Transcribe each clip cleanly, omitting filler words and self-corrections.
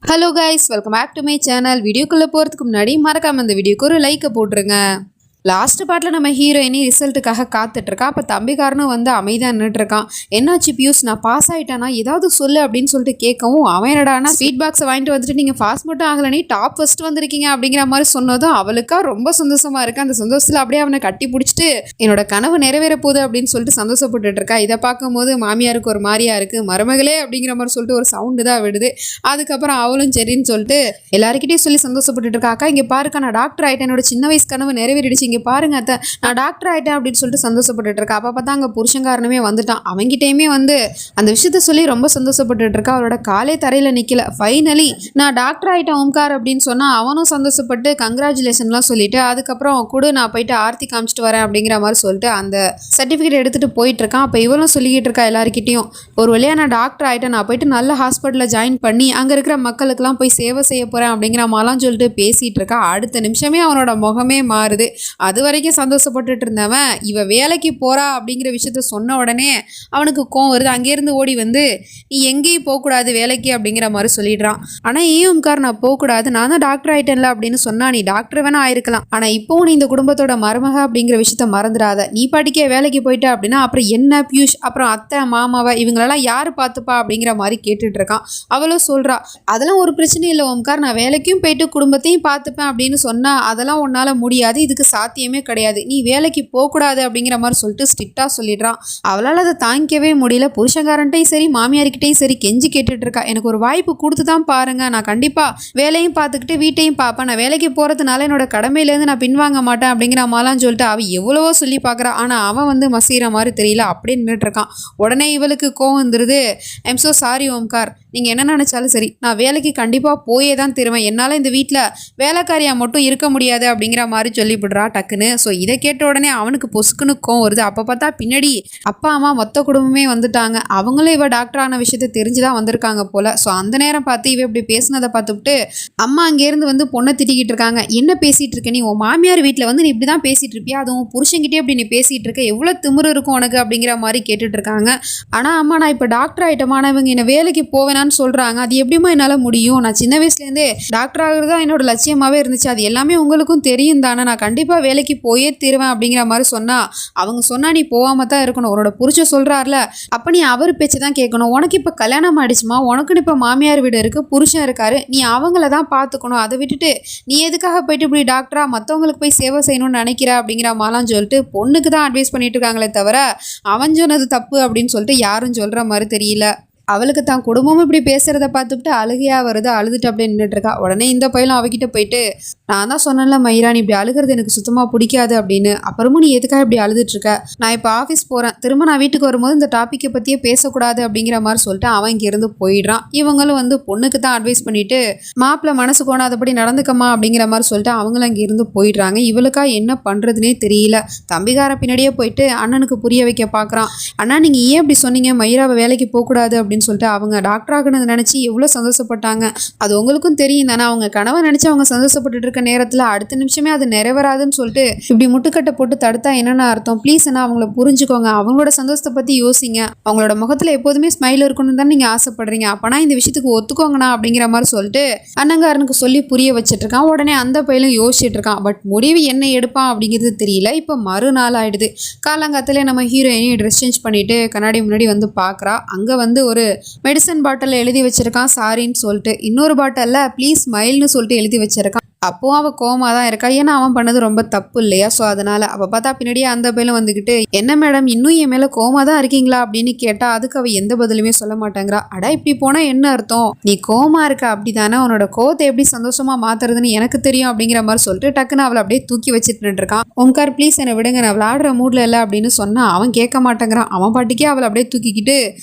Hello guys, welcome back to my channel. வீடியோக்குள்ளே போகிறதுக்கு முன்னாடி மறக்காமல் இந்த வீடியோக்கு ஒரு லைக்கை போட்டுருங்க. லாஸ்ட் பார்ட்டில் நம்ம ஹீரோயினி ரிசல்ட்டுக்காக காத்துட்ருக்கா. அப்போ தம்பிக்காரனும் வந்து அமைதியாக நின்றுட்டுருக்கான். என்னாச்சு பியூஸ், நான் பாஸ் ஆகிட்டேனா, ஏதாவது சொல்லு அப்படின்னு சொல்லிட்டு கேட்கவும், அவன் என்னடானா ஸ்வீட் பாக்ஸை வாங்கிட்டு வந்துட்டு நீங்கள் பாஸ் மட்டும் ஆகலை, டாப் ஃபர்ஸ்ட் வந்திருக்கீங்க அப்படிங்கிற மாதிரி சொன்னதும் அவளுக்கா ரொம்ப சந்தோஷமாக இருக்குது. அந்த சந்தோஷத்தில் அப்படியே அவனை கட்டி பிடிச்சிட்டு என்னோட கனவு நிறைவேற போகுது அப்படின்னு சொல்லிட்டு சந்தோஷப்பட்டுட்டு இருக்கா. இதை பார்க்கும்போது மாமியாருக்கு ஒரு மாதிரியா இருக்குது. மருமகளே அப்படிங்கிற மாதிரி சொல்லிட்டு ஒரு சவுண்டு தான் விடுது. அதுக்கப்புறம் அவளும் சரின்னு சொல்லிட்டு எல்லாருக்கிட்டையும் சொல்லி சந்தோஷப்பட்டுட்டு இருக்கா. அக்கா இங்கே பாருக்கா, நான் டாக்டர் ஆகிட்டேன், என்னோட சின்ன வயசு கனவு நிறைவேறிடுச்சு, இங்கே பாருங்க அத்தை, நான் டாக்டர் ஆகிட்டேன் அப்படின்னு சொல்லிட்டு சந்தோஷப்பட்டுட்டு இருக்கா. அப்போ பார்த்தா அங்கே புருஷங்காரனுமே வந்துட்டான். அவங்கிட்டையுமே வந்து அந்த விஷயத்த சொல்லி ரொம்ப சந்தோஷப்பட்டுட்டு இருக்கா. அவரோட காலே தரையில் நிற்கல. ஃபைனலி நான் டாக்டர் ஆகிட்டேன் ஓம்கார் அப்படின்னு சொன்னால் அவனும் சந்தோஷப்பட்டு கங்க்ராச்சுலேஷன்லாம் சொல்லிட்டு அதுக்கப்புறம் கூட நான் போயிட்டு ஆர்த்தி காமிச்சிட்டு வரேன் அப்படிங்கிற மாதிரி சொல்லிட்டு அந்த சர்டிஃபிகேட் எடுத்துகிட்டு போயிட்டு இருக்கான். அப்போ இவளும் சொல்லிக்கிட்டு இருக்கா எல்லாருக்கிட்டையும், ஒரு வழியாக நான் டாக்டர் ஆகிட்டேன், நான் போயிட்டு நல்ல ஹாஸ்பிட்டலில் ஜாயின் பண்ணி அங்கே இருக்கிற மக்களுக்கெல்லாம் போய் சேவை செய்ய போகிறேன் அப்படிங்கிற மாதிரிலாம் சொல்லிட்டு பேசிகிட்டு இருக்கா. அடுத்த நிமிஷமே அவனோட முகமே மாறுது. அது வரைக்கும் சந்தோஷப்பட்டுட்டு இருந்தவன் இவ வேலைக்கு போறா அப்படிங்கிற விஷயத்த சொன்ன உடனே அவனுக்கு கோவம் வருது. அங்கேருந்து ஓடி வந்து நீ எங்கேயும் போகக்கூடாது வேலைக்கு அப்படிங்கிற மாதிரி சொல்லிடுறான். ஆனால் ஈஎம்கார் நான் போகக்கூடாது, நான் தான் டாக்டர் ஆயிட்டேன்ல அப்படின்னு சொன்னா, நீ டாக்டர் வேணா ஆயிருக்கலாம், ஆனால் இப்போவும் நீ இந்த குடும்பத்தோட மருமக அப்படிங்கிற விஷயத்த மறந்துடாத. நீ பாட்டிக்கே வேலைக்கு போயிட்ட அப்படின்னா அப்புறம் என்ன பியூஷ், அப்புறம் அத்தை மாமாவை இவங்களெல்லாம் யாரு பார்த்துப்பா அப்படிங்கிற மாதிரி கேட்டுட்டு இருக்கான். அவளும் சொல்றா, அதெல்லாம் ஒரு பிரச்சனை இல்லை ஓம்கார், நான் வேலைக்கும் போயிட்டு குடும்பத்தையும் பார்த்துப்பேன் அப்படின்னு சொன்னா அதெல்லாம் உன்னால முடியாது, இதுக்கு சாத்தியமே கிடையாது, நீ வேலைக்கு போகக்கூடாது அப்படிங்கிற மாதிரி சொல்லிட்டு ஸ்ட்ரிக்டாக சொல்லிடுறான். அவளால் அதை தாங்கிக்கவே முடியல. புருஷங்காரன்ட்டையும் சரி மாமியார்கிட்டையும் சரி கெஞ்சி கேட்டுட்டு இருக்கா, எனக்கு ஒரு வாய்ப்பு கொடுத்து தான் பாருங்க, நான் கண்டிப்பாக வேலையும் பார்த்துக்கிட்டு வீட்டையும் பார்ப்பேன், நான் வேலைக்கு போகிறதுனால என்னோட கடமையிலேருந்து நான் பின்வாங்க மாட்டேன் அப்படிங்கிற மாதிரிலாம் சொல்லிட்டு அவள் எவ்வளவோ சொல்லி பார்க்குறா. ஆனால் அவன் வந்து மசீர மாதிரி தெரியல, அப்படியே நின்றுட்டு இருக்கான். உடனே இவளுக்கு கோவம் வந்துடுது. ஐம் ஸோ சாரி ஓம்கார், நீங்கள் என்ன நினச்சாலும் சரி, நான் வேலைக்கு கண்டிப்பாக போயே தான் தருவேன், என்னால் இந்த வீட்டில் வேலைக்காரியாக மட்டும் இருக்க முடியாது அப்படிங்கிற மாதிரி சொல்லிவிடுறா டக்குன்னு. ஸோ இதை கேட்ட உடனே அவனுக்கு பொசுக்குன்னு கோவம் வருது. அப்போ பார்த்தா பின்னாடி அப்பா அம்மா மொத்த குடும்பமே வந்துட்டாங்க. அவங்களும் இவ டாக்டர் ஆன விஷயத்த தெரிஞ்சுதான் வந்திருக்காங்க போல. ஸோ அந்த நேரம் பார்த்து இவ இப்படி பேசினதை பார்த்துட்டு அம்மா அங்கேருந்து வந்து பொண்ணை திட்டிக்கிட்டு இருக்காங்க. என்ன பேசிகிட்டு இருக்க நீ, உன் மாமியார் வீட்டில் வந்து நீ இப்படி தான் பேசிகிட்டு இருப்பியா, அதுவும் புருஷங்கிட்டே இப்படி நீ பேசிகிட்டு இருக்க, எவ்வளோ திமிரு இருக்கும் உனக்கு அப்படிங்கிற மாதிரி கேட்டுட்டு இருக்காங்க. ஆனால் அம்மா நான் இப்போ டாக்டர் ஆகிட்டோமா, ஆனால் இவங்க என்னை வேலைக்கு போவேனான்னு சொல்கிறாங்க, அது எப்படிமா என்னால் முடியும், நான் சின்ன வயசுலேருந்தே டாக்டர் ஆகிறது தான் என்னோட லட்சியமாகவே இருந்துச்சு, அது எல்லாமே உங்களுக்கும் தெரியும் தானே, நான் கண்டிப்பாக வேலைக்கு போயே தருவேன் அப்படிங்கிற மாதிரி சொன்னா, அவங்க சொன்னா நீ போகாம தான் இருக்கணும், உன்னோட புருஷன் சொல்றாருல அப்ப நீ அவர் பேச்சு தான் கேட்கணும், உனக்கு இப்ப கல்யாணம் ஆயிடுச்சுமா, உனக்குன்னு இப்ப மாமியார் வீடு இருக்கு, புருஷன் இருக்காரு, நீ அவங்கள தான் பார்த்துக்கணும், அதை விட்டுட்டு நீ எதுக்காக போயிட்டு இப்படி டாக்டரா மற்றவங்களுக்கு போய் சேவை செய்யணும்னு நினைக்கிற அப்படிங்கிற மாதிரிலாம் சொல்லிட்டு பொண்ணுக்கு தான் அட்வைஸ் பண்ணிட்டு இருக்காங்களே தவிர அவன் சொன்னது தப்பு அப்படின்னு சொல்லிட்டு யாரும் சொல்ற மாதிரி தெரியல. அவளுக்கு தான் குடும்பமும் இப்படி பேசுகிறத பார்த்துட்டு அழுகையாக வருது. அழுதுட்டு அப்படியே நின்றுட்டு இருக்கா. உடனே இந்த பையனும் அவகிட்ட போயிட்டு, நான் தான் சொன்னேன்ல மயிரா, நீ இப்படி அழுகிறது எனக்கு சுத்தமாக பிடிக்காது அப்படின்னு, அப்புறமும் நீ எதுக்காக இப்படி அழுதுட்டு இருக்க, நான் இப்போ ஆஃபீஸ் போகிறேன், திரும்ப நான் வீட்டுக்கு வரும்போது இந்த டாப்பிக்கை பற்றியே பேசக்கூடாது அப்படிங்கிற மாதிரி சொல்லிட்டு அவன் இங்கேருந்து போயிடுறான். இவங்களும் வந்து பொண்ணுக்கு தான் அட்வைஸ் பண்ணிட்டு மாப்பிள்ளை மனசு கோணாதபடி நடந்துக்கமா அப்படிங்கிற மாதிரி சொல்லிட்டு அவங்களும் அங்கேருந்து போயிடுறாங்க. இவளுக்கா என்ன பண்ணுறதுனே தெரியல. தம்பிகார பின்னாடியே போயிட்டு அண்ணனுக்கு புரிய வைக்க பார்க்குறான். அண்ணா நீங்கள் ஏன் அப்படி சொன்னீங்க, மயிராவை வேலைக்கு போகக்கூடாது அப்படின்னு சொல்லிட்டு அவங்க டாக்டர் ஆகணும்னு நினச்சி எவ்வளோ சந்தோஷப்பட்டாங்க, அது உங்களுக்கும் தெரியும் தானே, அவங்க கனவை நினச்சி அவங்க சந்தோஷப்பட்டு இருக்க நேரத்தில் அடுத்த நிமிஷமே அது நிறைவேறாதுன்னு சொல்லிட்டு இப்படி முட்டுக்கட்டை போட்டு தடுத்தா என்னென்ன அர்த்தம், ப்ளீஸ் அண்ணா அவங்கள புரிஞ்சுக்கோங்க, அவங்களோட சந்தோஷத்தை பற்றி யோசிங்க, அவங்களோட முகத்தில் எப்போதுமே ஸ்மைல் இருக்கணும்னு தான் நீங்கள் ஆசைப்படுறீங்க, அப்போனா இந்த விஷயத்துக்கு ஒத்துக்கோங்கண்ணா அப்படிங்கிற மாதிரி சொல்லிட்டு அண்ணங்காரனுக்கு சொல்லி புரிய வச்சுட்டு இருக்கான். உடனே அந்த பையனும் யோசிச்சுட்டு இருக்கான். பட் முடிவு என்ன எடுப்பான் அப்படிங்கிறது தெரியல. இப்போ மறுநாள் ஆயிடுது. காலங்காத்திலே நம்ம ஹீரோயினி ட்ரெஸ் சேஞ்ச் பண்ணிட்டு கண்ணாடி முன்னாடி வந்து பார்க்குறா. அங்கே வந்து ஒரு மெடிசன் பாட்டில் எழுதி வச்சிருக்கான் சாரின்னு சொல்லிட்டு, இன்னொரு பாட்டில் ப்ளீஸ் ஸ்மைல்னு சொல்லிட்டு எழுதி வச்சிருக்கான். அப்போவும் அவள் கோமா தான் இருக்கா, ஏன்னா அவன் பண்ணது ரொம்ப தப்பு இல்லையா. ஸோ அதனால் அவள் பார்த்தா பின்னாடியே அந்த பையனும் வந்துக்கிட்டு, என்ன மேடம் இன்னும் என் மேலே கோமா தான் இருக்கீங்களா அப்படின்னு கேட்டால் அதுக்கு அவள் எந்த பதிலுமே சொல்ல மாட்டேங்கிறா. அடா இப்படி போனால் என்ன அர்த்தம், நீ கோமா இருக்க அப்படி தானே, உன்னோட கோவத்தை எப்படி சந்தோஷமாக மாற்றுறதுன்னு எனக்கு தெரியும் அப்படிங்கிற மாதிரி சொல்லிட்டு டக்குன்னு அவளை அப்படியே தூக்கி வச்சுட்டு இருக்கான். ஓம்கார் ப்ளீஸ் என்னை விடுங்க, நான் விளாடுற மூடில் இல்லை அப்படின்னு சொன்னால் அவன் கேட்க மாட்டேங்கிறான். அவன் பாட்டிக்கே அவளை அப்படியே தூக்கிக்கிட்டு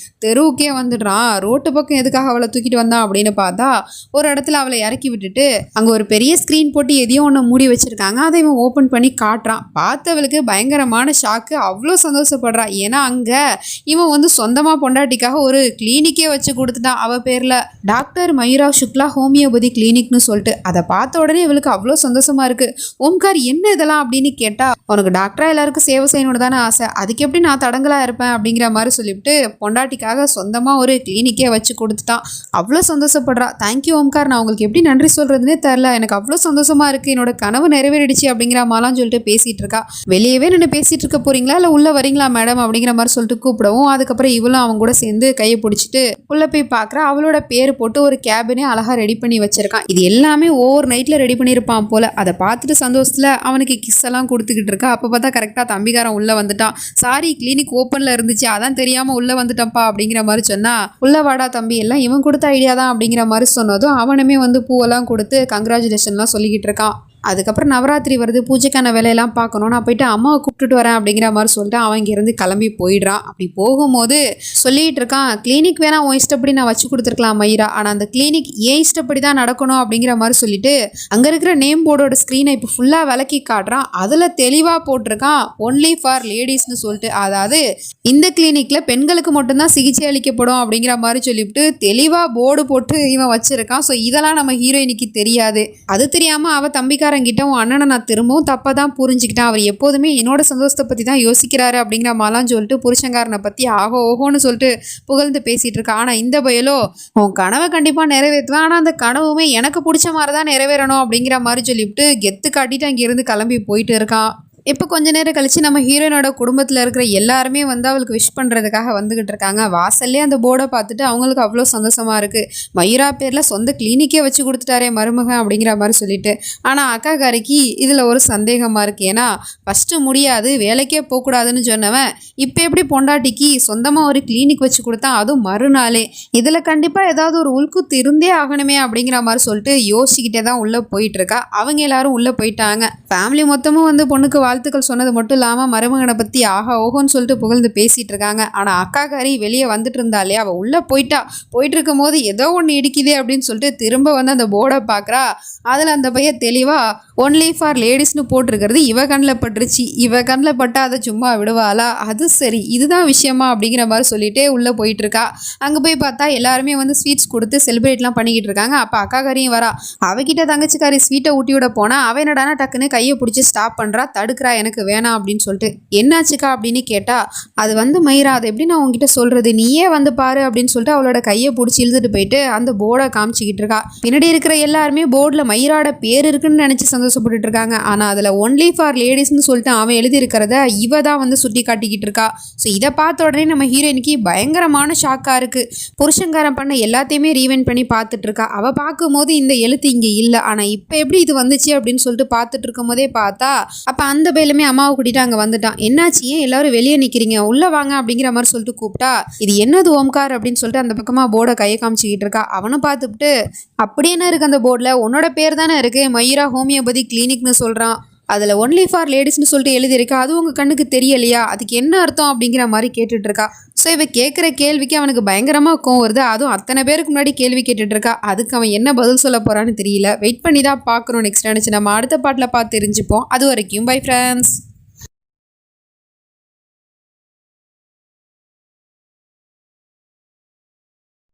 தெருவுக்கே வந்துடுறான். ரோட்டு பக்கம் எதுக்காக அவளை தூக்கிட்டு வந்தான் அப்படின்னு பார்த்தா ஒரு இடத்துல அவளை இறக்கி விட்டுட்டு அங்கே ஒரு பெரிய ஸ்க்ரீன் போட்டு எதையோ ஒன்று மூடி வச்சிருக்காங்க. அதை இவன் ஓப்பன் பண்ணி காட்டுறான். பார்த்தவளுக்கு பயங்கரமான ஷாக்கு. அவ்வளோ சந்தோஷப்படுறா. ஏன்னா அங்கே இவன் வந்து சொந்தமாக பொண்டாட்டிக்காக ஒரு கிளினிக்கே வச்சு கொடுத்துட்டான் அவ பேரில். டாக்டர் மயூரா சுக்லா ஹோமியோபதி கிளினிக்னு சொல்லிட்டு அதை பார்த்த உடனே இவளுக்கு அவ்வளோ சந்தோஷமா இருக்கு. ஓம்கார் என்ன இதெல்லாம் அப்படின்னு கேட்டா, உனக்கு டாக்டரா எல்லாருக்கும் சேவை செய்யணும்னு தானே ஆசை, அதுக்கு எப்படி நான் தடங்கலா இருப்பேன் அப்படிங்கிற மாதிரி சொல்லிவிட்டு பொண்டாட்டிக்காக சொந்தமா ஒரு கிளினிக்கே வச்சு கொடுத்துட்டான். அவ்வளோ சந்தோஷப்படுறா. தேங்க்யூ ஓம்கார், நான் உங்களுக்கு எப்படி நன்றி சொல்றதுன்னே தெரில, எனக்கு அவ்வளோ சந்தோஷமா இருக்கு, என்னோட கனவு நிறைவேறிடுச்சு அப்படிங்கிற மாதிரிலாம் சொல்லிட்டு பேசிட்டு இருக்கா. வெளியவே நின்று பேசிட்டு இருக்க போறீங்களா இல்லை உள்ள வரீங்களா மேடம் அப்படிங்கிற மாதிரி சொல்லிட்டு கூப்பிடவும் அதுக்கப்புறம் இவளும் அவங்க கூட சேர்ந்து கையை பிடிச்சிட்டு உள்ள போய் பார்க்குறா. அவளோட பேர் போட்டு ஒரு கேபினே அழகா ரெடி பண்ணி வச்சிருக்கான். இது எல்லாமே ஓவர் நைட்ல ரெடி பண்ணியிருப்பான் போல. அதை பார்த்துட்டு சந்தோஷத்துல அவனுக்கு கிஸ் எல்லாம் கொடுத்துக்கிட்டு இருக்கா. அப்போ பார்த்தா கரெக்டாக தம்பிக்காரன் உள்ள வந்துட்டான். சாரி, கிளினிக் ஓப்பன்ல இருந்துச்சு, அதான் தெரியாம உள்ள வந்துட்டப்பா அப்படிங்கிற மாதிரி சொன்னா, உள்ள வாடா தம்பி, எல்லாம் இவன் கொடுத்த ஐடியா தான் அப்படிங்கிற மாதிரி சொன்னதும் அவனுமே வந்து பூவெல்லாம் கொடுத்து கங்க்ராச்சுலேஷன்லாம் சொல்லிக்கிட்டு இருக்கான். அதுக்கப்புறம் நவராத்திரி வருது, பூஜைக்கான வேலையெல்லாம் பார்க்கணும், நான் போயிட்டு அம்மாவை கூப்பிட்டுட்டு வரேன் அப்படிங்கிற மாதிரி சொல்லிட்டு அவன் இங்கேருந்து கிளம்பி போயிடுறான். அப்படி போகும்போது சொல்லிட்டு இருக்கான், கிளினிக் வேணா உன் இஷ்டப்படி நான் வச்சு கொடுத்துருக்கலாம் மயிரா, ஆனால் அந்த கிளினிக் ஏன் இஷ்டப்படி தான் நடக்கணும் அப்படிங்கிற மாதிரி சொல்லிட்டு அங்கே இருக்கிற நேம் போர்டோட ஸ்க்ரீனை இப்போ ஃபுல்லாக விளக்கி காட்டுறான். அதில் தெளிவாக போட்டிருக்கான் ஒன்லி ஃபார் லேடிஸ்னு சொல்லிட்டு, அதாவது இந்த கிளினிக்கில் பெண்களுக்கு மட்டும்தான் சிகிச்சை அளிக்கப்படும் அப்படிங்கிற மாதிரி சொல்லிவிட்டு தெளிவாக போர்டு போட்டு இவன் வச்சிருக்கான். ஸோ இதெல்லாம் நம்ம ஹீரோயினுக்கு தெரியாது. அது தெரியாமல் அவள் தம்பிக்காரங்கிட்ட உன் அண்ணனை நான் திரும்பவும் தப்பாக தான் புரிஞ்சுக்கிட்டேன், அவர் எப்போதுமே என்னோட சந்தோஷத்தை பற்றி தான் யோசிக்கிறாரு அப்படிங்கிற மாதிரிலாம் சொல்லிட்டு புருஷங்காரனை பற்றி ஆகோ ஓகோன்னு சொல்லிட்டு புகழ்ந்து பேசிகிட்டு இருக்கா. ஆனால் இந்த பயலோ உன் கனவை கண்டிப்பாக நிறைவேற்றுவேன், ஆனால் அந்த கனவுமே எனக்கு பிடிச்ச மாதிரி தான் நிறைவேறணும் அப்படிங்கிற மாதிரி சொல்லிவிட்டு கெத்து காட்டிட்டு அங்கேருந்து கிளம்பி போயிட்டு இருக்கான். இப்போ கொஞ்ச நேரம் கழிச்சு நம்ம ஹீரோயினோட குடும்பத்தில் இருக்கிற எல்லாருமே வந்து அவளுக்கு விஷ் பண்ணுறதுக்காக வந்துக்கிட்டு இருக்காங்க. வாசல்லே அந்த போர்டை பார்த்துட்டு அவங்களுக்கு அவ்வளோ சந்தோஷமாக இருக்குது. மயூரா பேரில் சொந்த கிளினிக்கே வச்சு கொடுத்துட்டாரே மருமகன் அப்படிங்கிற மாதிரி சொல்லிட்டு. ஆனால் அக்காக்காரிக்கு இதில் ஒரு சந்தேகமாக இருக்குது. ஏன்னா ஃபஸ்ட்டு முடியாது, வேலைக்கே போகக்கூடாதுன்னு சொன்னவன் இப்போ எப்படி பொண்டாட்டிக்கு சொந்தமாக ஒரு கிளினிக் வச்சு கொடுத்தான், அதுவும் மறுநாளே. இதில் கண்டிப்பாக ஏதாவது ஒரு உள்குத்து இருந்தே ஆகணுமே அப்படிங்கிற மாதிரி சொல்லிட்டு யோசிக்கிட்டே தான் உள்ளே போயிட்டுருக்கா. அவங்க எல்லாரும் உள்ளே போயிட்டாங்க. ஃபேமிலி மொத்தமும் வந்து பொண்ணுக்கு வாழ்த்துக்கள் சொன்னது மட்டும் இல்லாமல் மருமகனை பற்றி ஆகா ஓகோன்னு சொல்லிட்டு புகழ்ந்து பேசிகிட்டு இருக்காங்க. ஆனால் அக்காக்காரி வெளியே வந்துட்டு இருந்தாலே, அவள் உள்ளே போயிட்டு இருக்கும் போது ஏதோ ஒன்று இடிக்குதே அப்படின்னு சொல்லிட்டு திரும்ப வந்து அந்த போர்டை பார்க்குறா. அதில் அந்த பையன் தெளிவாக ஒன்லி ஃபார் லேடிஸ்னு போட்டிருக்கிறது இவ கண்ணில் பட்டுருச்சு. இவ கண்ணில் பட்டா அதை சும்மா விடுவாளா, அது சரி இதுதான் விஷயமா அப்படிங்கிற மாதிரி சொல்லிட்டே உள்ளே போயிட்டுருக்கா. அங்கே போய் பார்த்தா எல்லாருமே வந்து ஸ்வீட்ஸ் கொடுத்து செலிப்ரேட்லாம் பண்ணிக்கிட்டு இருக்காங்க. அப்போ அக்காக்காரியும் வரா. அவகிட்ட தங்கச்சிக்காரி ஸ்வீட்டை ஊட்டி விட போனால் அவன் என்னடானா டக்குன்னு கையை பிடிச்சி ஸ்டாப் பண்ணுறா. தடுக்கிறா, எனக்கு வேணாம் அப்படின்னு சொல்லிட்டு. என்னாச்சுக்கா அப்படின்னு கேட்டா, அது வந்து மயிரா, அதை எப்படி நான் உங்ககிட்ட சொல்றது, நீயே வந்து பாரு அப்படின்னு சொல்லிட்டு அவளோட கையை பிடிச்சி இழுத்துட்டு போயிட்டு அந்த போர்டை காமிச்சிக்கிட்டு இருக்கா. பின்னாடி இருக்கிற எல்லாருமே போர்டில் மயிராட பேர் இருக்குன்னு நினைச்சு சந்தோஷப்பட்டுட்டு இருக்காங்க. ஆனால் அதில் ஒன்லி ஃபார் லேடிஸ்ன்னு சொல்லிட்டு அவன் எழுதி இருக்கிறத இவ தான் வந்து சுட்டி காட்டிக்கிட்டு இருக்கா. ஸோ இதை பார்த்த உடனே நம்ம ஹீரோயினுக்கு பயங்கரமான ஷாக்காக இருக்கு. புருஷங்காரன் பண்ண எல்லாத்தையுமே ரீவைண்ட் பண்ணி பார்த்துட்டு இருக்கா. அவள் பார்க்கும்போது இந்த எழுத்து இங்கே இல்லை, ஆனால் இப்போ எப்படி இது வந்துச்சு அப்படின்னு சொல்லிட்டு பார்த்துட்டு இருக்கும் போதே பார்த்தா அப்போ அந்த பையலுமே அம்மாவை கூட்டிட்டு அங்கே வந்துட்டான். என்னாச்சு, ஏன் எல்லாரும் வெளியே நிற்கிறீங்க, உள்ளே வாங்க அப்படிங்கிற மாதிரி சொல்லிட்டு கூப்பிட்டா, இது என்னது ஓம்கார் அப்படின்னு சொல்லிட்டு அந்த பக்கமாக போர்டை கையை காமிச்சிக்கிட்டு இருக்கா. அவனும் பார்த்துட்டு, அப்படி என்ன இருக்குது அந்த போர்டில், உன்னோட பேர் தானே இருக்குது, மயூரா ஹோமியோபதி கிளினிக்னு சொல்கிறான், அதில் ஒன்லி ஃபார் லேடிஸ்னு சொல்லிட்டு எழுதியிருக்கா, அது உங்கள் கண்ணுக்கு தெரியலையா, அதுக்கு என்ன அர்த்தம் அப்படிங்கிற மாதிரி கேட்டுட்டு இருக்கா. ஸோ இவ கேட்குற கேள்விக்கு அவனுக்கு பயங்கரமாக கோவம் வருது. அதுவும் அத்தனை பேருக்கு முன்னாடி கேள்வி கேட்டுட்டு இருக்கா. அதுக்கு அவன் என்ன பதில் சொல்ல போகிறான்னு தெரியல. வெயிட் பண்ணி தான் பார்க்குறோம். நெக்ஸ்ட் நினச்சி நம்ம அடுத்த பாட்டில் பார்த்து தெரிஞ்சுப்போம். அது வரைக்கும் பை ஃப்ரெண்ட்ஸ்.